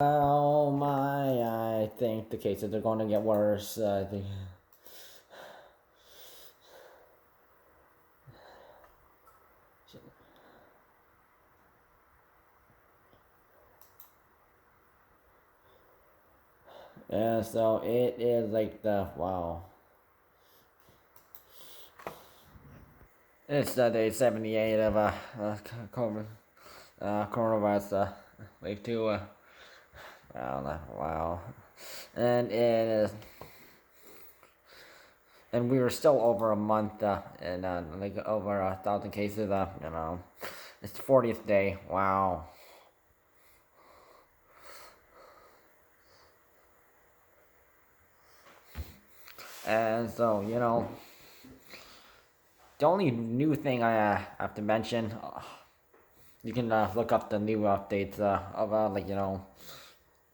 Oh my, I think the cases are going to get worse. I think. Yeah, so it is like wow. It's day 78 of COVID, coronavirus wave 2. Wow. And it is, and we were still over a month, and like over 1,000 cases. It's the 40th day. Wow. And so the only new thing I have to mention, you can look up the new updates of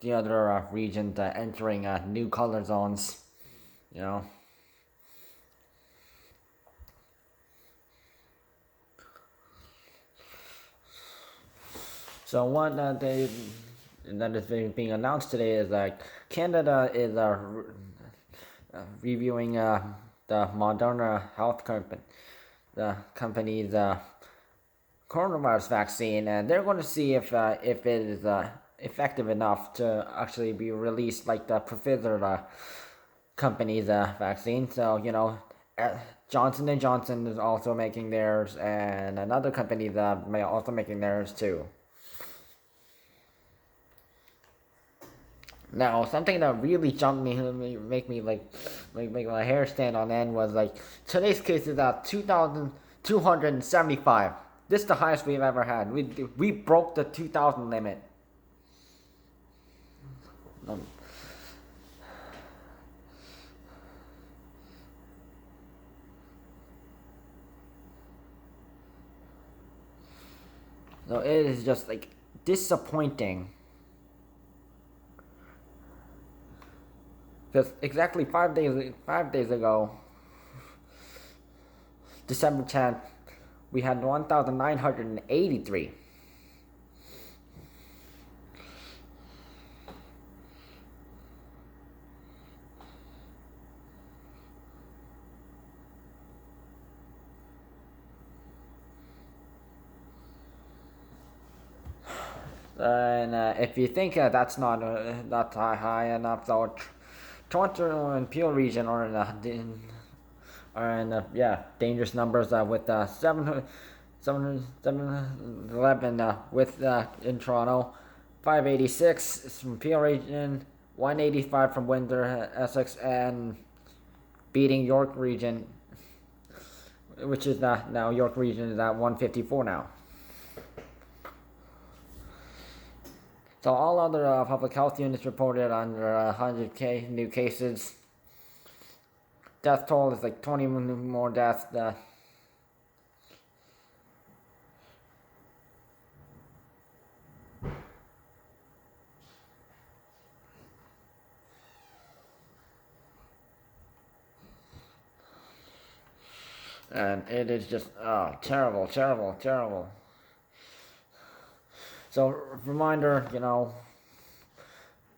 the other regions entering new color zones. You know. So what that is being announced today is that Canada is reviewing the Moderna health company, the company's coronavirus vaccine, and they're going to see if it is effective enough to actually be released like the Pfizer company's vaccine. So Johnson and Johnson is also making theirs, and another company that may also making theirs too. Now, something that really jumped me, make me make my hair stand on end was like today's case is at 2,275. This is the highest we've ever had. We broke the 2,000 limit. Um, so it is just like disappointing. Because exactly 5 days ago, December 10th, we had 1,983. And if you think that's not high enough, though, Toronto and Peel region are yeah, dangerous numbers with 711 with in Toronto, 586 from Peel region, 185 from Windsor-Essex, and beating York region, which is now York region is at 154 now. So all other public health units reported under 100 new cases. Death toll is like 20 more deaths. And it is just terrible, terrible, terrible. So reminder,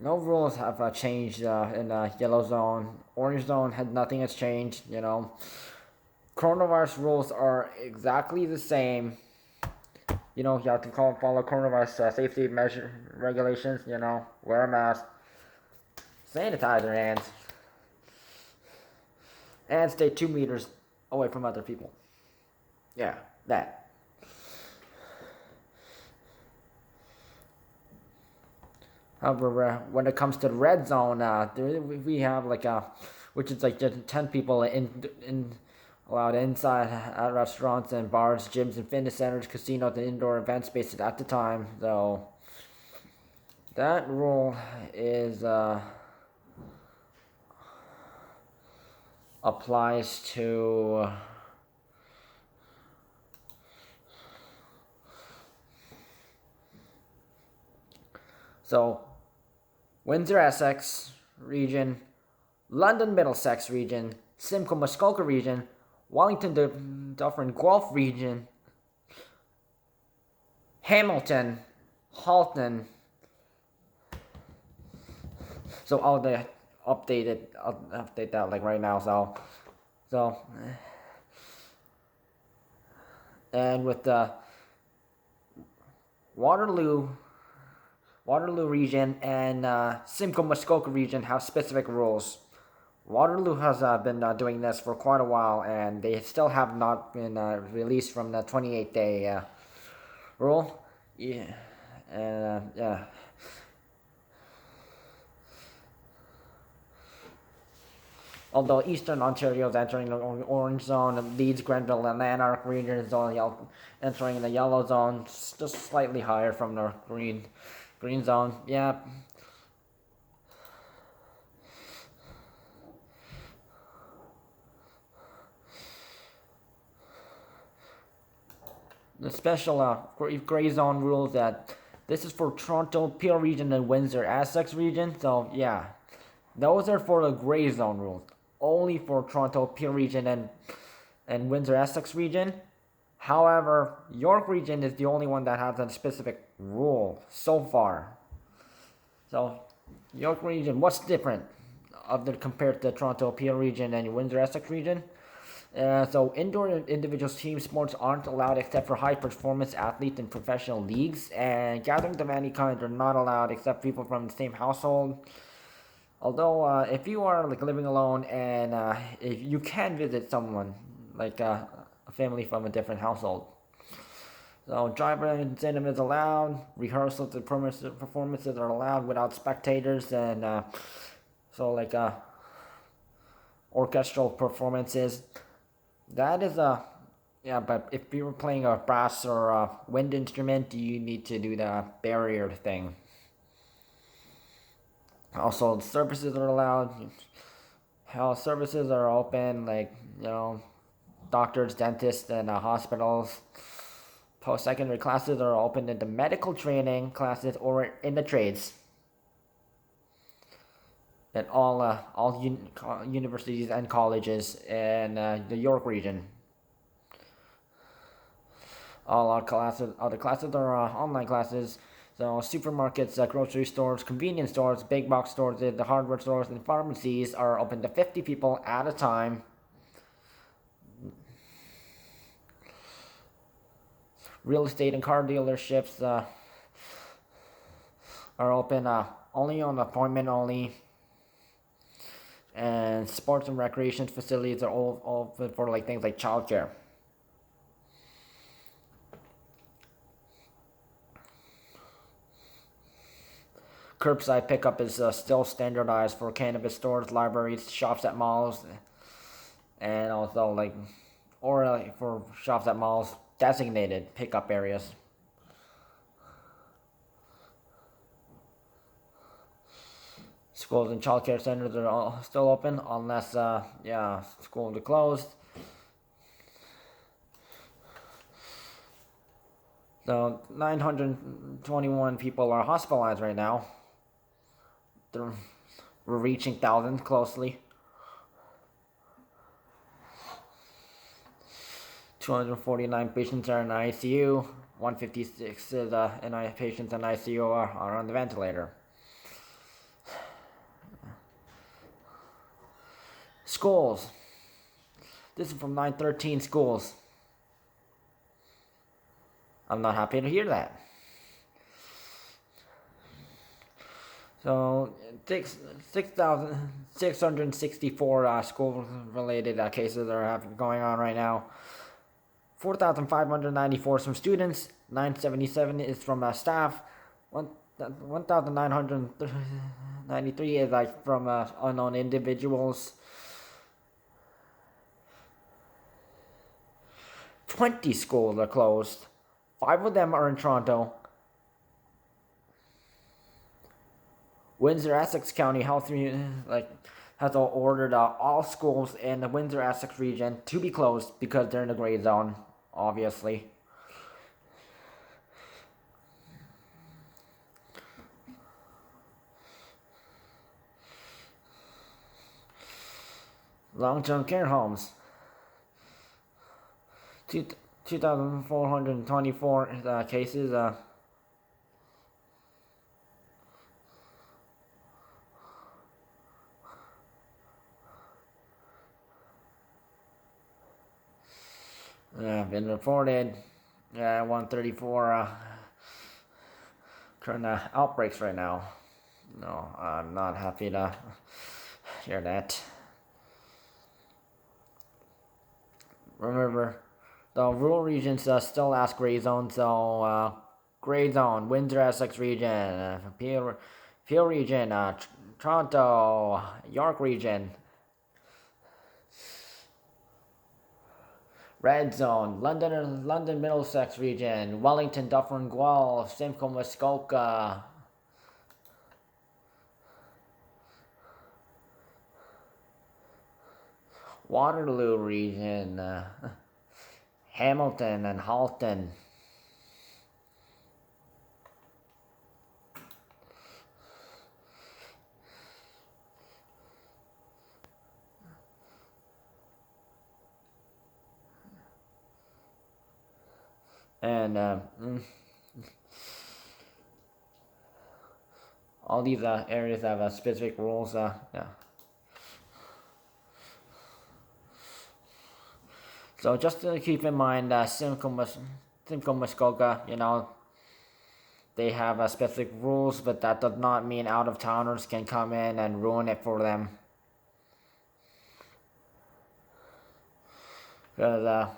no rules have changed in the yellow zone. Orange zone nothing has changed. Coronavirus rules are exactly the same. You have to follow coronavirus safety measure regulations. Wear a mask, sanitize your hands, and stay 2 meters away from other people. Yeah, that. However, when it comes to the red zone, we have which is like just 10 people in allowed inside at restaurants and bars, gyms and fitness centers, casinos and indoor event spaces at the time. So that rule is applies to so Windsor-Essex region, London-Middlesex region, Simcoe Muskoka region, Wellington-Dufferin-Guelph region, Hamilton, Halton, So I'll update that like right now. So and with the Waterloo Waterloo region and Simcoe Muskoka region have specific rules. Waterloo has been doing this for quite a while, and they still have not been released from the 28-day rule. Yeah, yeah. Although Eastern Ontario is entering the orange zone, Leeds, Grenville, and Lanark regions are entering the yellow zone, just slightly higher from the green zone. Yeah. The special gray zone rules that this is for Toronto, Peel region, and Windsor-Essex region. So yeah, those are for the gray zone rules. Only for Toronto, Peel region, and Windsor-Essex region. However, York region is the only one that has a specific rule so far. So, York region, what's different compared to Toronto, Peel region, and Windsor-Essex region? So indoor individuals team sports aren't allowed except for high performance athletes in professional leagues, and gatherings of any kind are not allowed except people from the same household. Although if you are like living alone and if you can visit someone like a family from a different household. So drive-in cinema is allowed. Rehearsals and performances are allowed without spectators, and so like orchestral performances. That is yeah, but if you were playing a brass or a wind instrument, you need to do the barrier thing. Also, services are allowed. Health services are open, like doctors, dentists, and hospitals. Post-secondary classes are open into medical training classes or in the trades. At all universities and colleges in the York region. All our other classes are online classes. So supermarkets, grocery stores, convenience stores, big box stores, the hardware stores, and pharmacies are open to 50 people at a time. Real estate and car dealerships are open only on appointment only. And sports and recreation facilities are all open for like things like childcare. Curbside pickup is still standardized for cannabis stores, libraries, shops at malls, and also for shops at malls, designated pickup areas. Schools and childcare centers are all still open unless schools are closed. So 921 people are hospitalized right now. We're reaching thousands closely. 249 patients are in ICU. 156 patients in ICU are on the ventilator. Schools. This is from 913 schools. I'm not happy to hear that. So 6,664 school-related cases are going on right now. 4,594 from students. 977 is from staff. 1,993 is from unknown individuals. 20 schools are closed. 5 of them are in Toronto. Windsor-Essex County Health has ordered all schools in the Windsor-Essex region to be closed because they're in the gray zone, obviously. Long-term care homes. 2,424 cases. Been reported 134 current outbreaks right now. No, I'm not happy to hear that. Remember, the rural regions still ask gray zone, so gray zone, Windsor-Essex region, Peel region, Toronto, York region. Red zone, London-Middlesex region, Wellington-Dufferin-Guelph, Simcoe, Muskoka. Waterloo region, Hamilton and Halton. And all these areas have specific rules. Yeah. So just to keep in mind, Simcoe, Muskoka, they have specific rules, but that does not mean out-of-towners can come in and ruin it for them. Because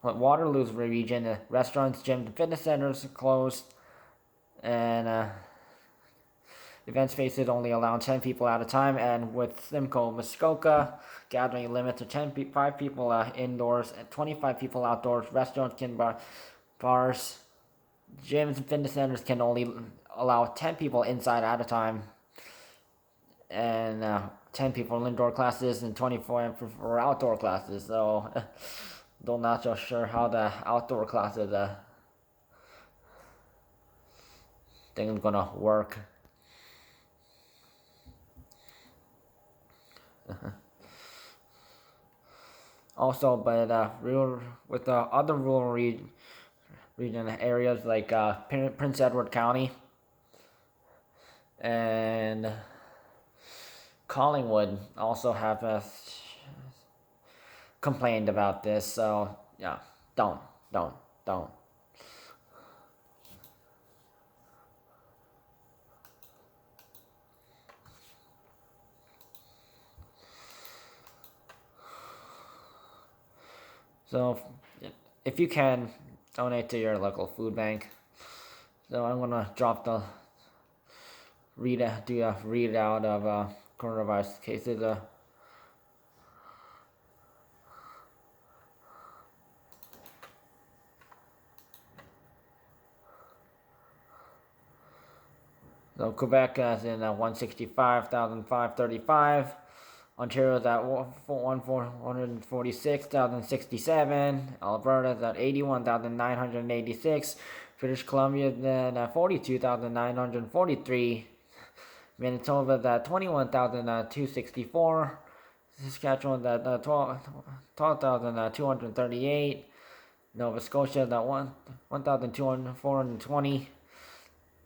Waterloo's region, restaurants, gyms, and fitness centers are closed, and event spaces only allow 10 people at a time. And with Simcoe, Muskoka, gathering limit to 5 people indoors and 25 people outdoors. Restaurants bars, gyms, and fitness centers can only allow 10 people inside at a time, and 10 people in indoor classes and 24 for outdoor classes. So I'm not so sure how the outdoor classes thing is gonna work. Also, but with the other rural region areas like Prince Edward County and Collingwood also have complained about this. So yeah, don't. So if you can, donate to your local food bank. So I'm gonna drop the readout of coronavirus cases. So Quebec is in 165,535. Ontario is at 146,067. Alberta is at 81,986. British Columbia is at 42,943. Manitoba is at 21,264. Saskatchewan is at 12,238. Nova Scotia is at 1,420.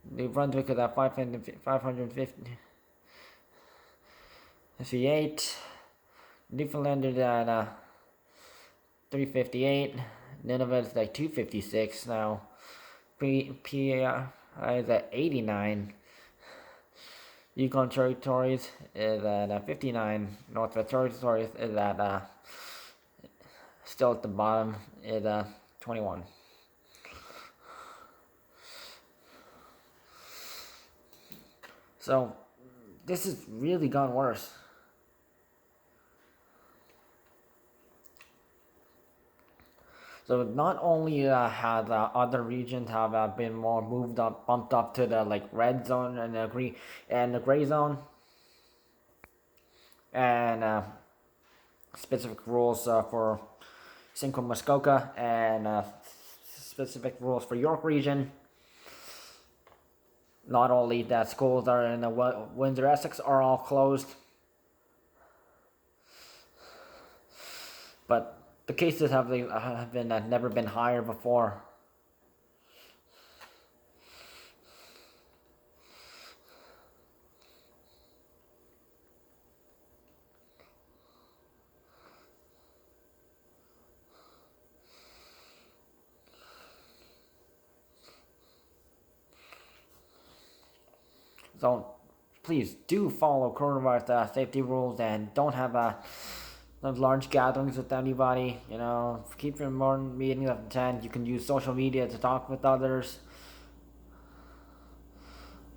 New Brunswick is at 558. Newfoundland is at 358. Nineveh is like 256 now. PAI is at 89. Yukon Territories is at 59. Northwest Territories is at still at the bottom is 21. So this has really gone worse. So not only have other regions have been more bumped up to the red zone and the gray zone, and specific rules for Simcoe, Muskoka, and specific rules for York region. Not only that, schools are in the Windsor-Essex are all closed, but the cases have been never been higher before. So please do follow coronavirus safety rules and don't have large gatherings with anybody. Keep your morning meetings at 10. You can use social media to talk with others.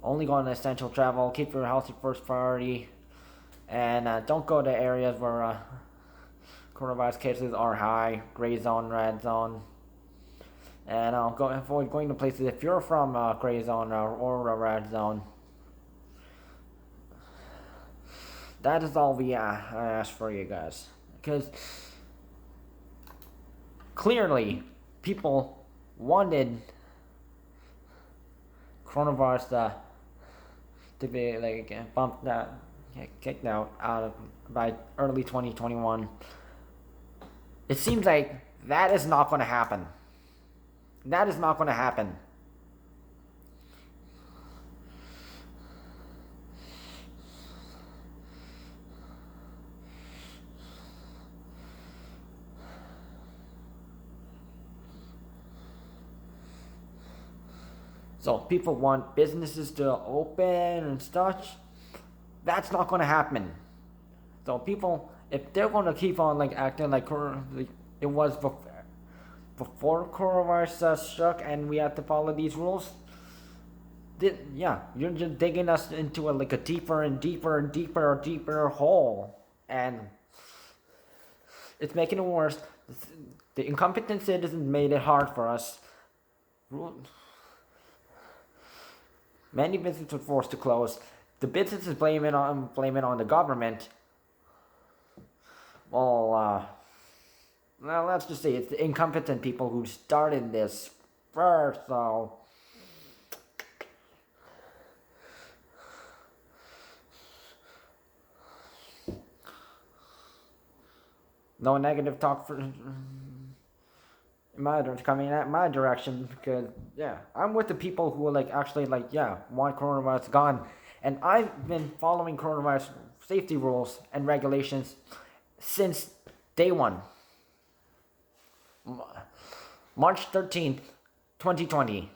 Only go on essential travel. Keep your health your first priority. And don't go to areas where coronavirus cases are high, gray zone, red zone. And avoid going to places if you're from gray zone or a red zone. That is all I ask for you guys. Because clearly people wanted coronavirus to be bumped out, kicked out by early 2021. It seems like that is not going to happen. That is not going to happen. So people want businesses to open and such. That's not going to happen. So people, if they're going to keep on acting like it was before coronavirus struck and we had to follow these rules, you're just digging us into a deeper and deeper and deeper hole, and it's making it worse. The incompetent citizens made it hard for us. Many businesses were forced to close. The businesses blame it on the government. Well, let's just say it's the incompetent people who started this first. So no negative talk coming at my direction, because I'm with the people who actually want coronavirus gone, and I've been following coronavirus safety rules and regulations since day one. March 13th, 2020.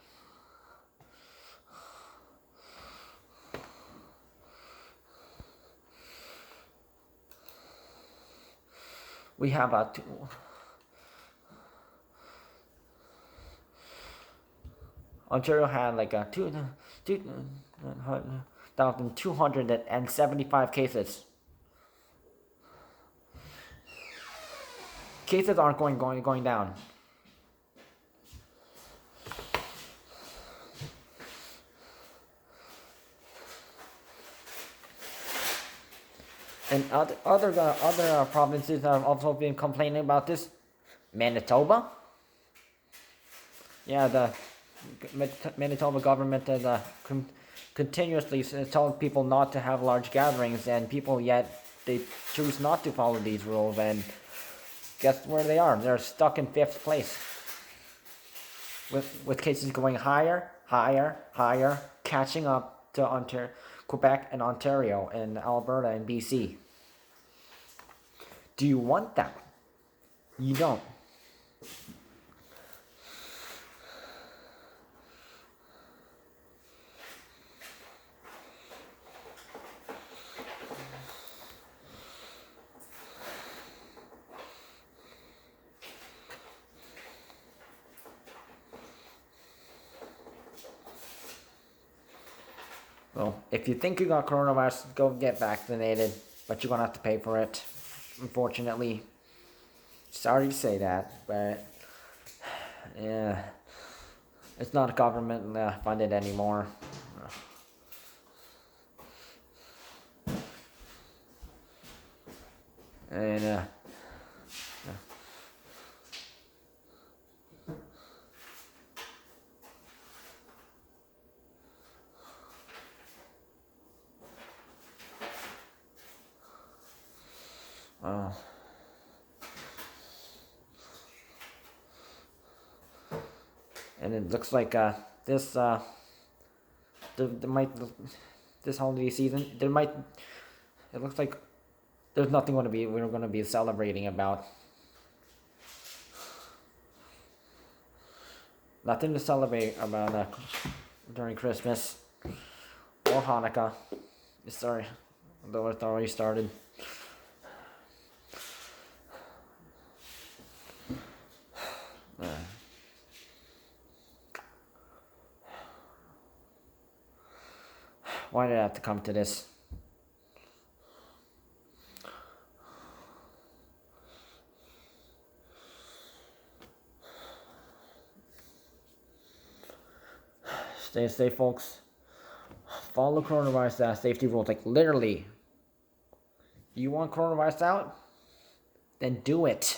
We have Ontario had 2,275 cases. Cases aren't going down. And other provinces have also been complaining about this. Manitoba. The Manitoba government has continuously told people not to have large gatherings, and people yet they choose not to follow these rules, and guess where they are? They're stuck in 5th place. With cases going higher, catching up to Quebec and Ontario and Alberta and BC. Do you want that? You don't. Well, if you think you got coronavirus, go get vaccinated, but you're going to have to pay for it, unfortunately. Sorry to say that, but it's not government funded anymore. And and it looks like this holiday season it looks like there's nothing we're going to be celebrating about. Nothing to celebrate about during Christmas. or Hanukkah. Sorry, though it's already started. Why did I have to come to this? Stay safe, folks. Follow coronavirus safety rules. Like, literally. You want coronavirus out? Then do it.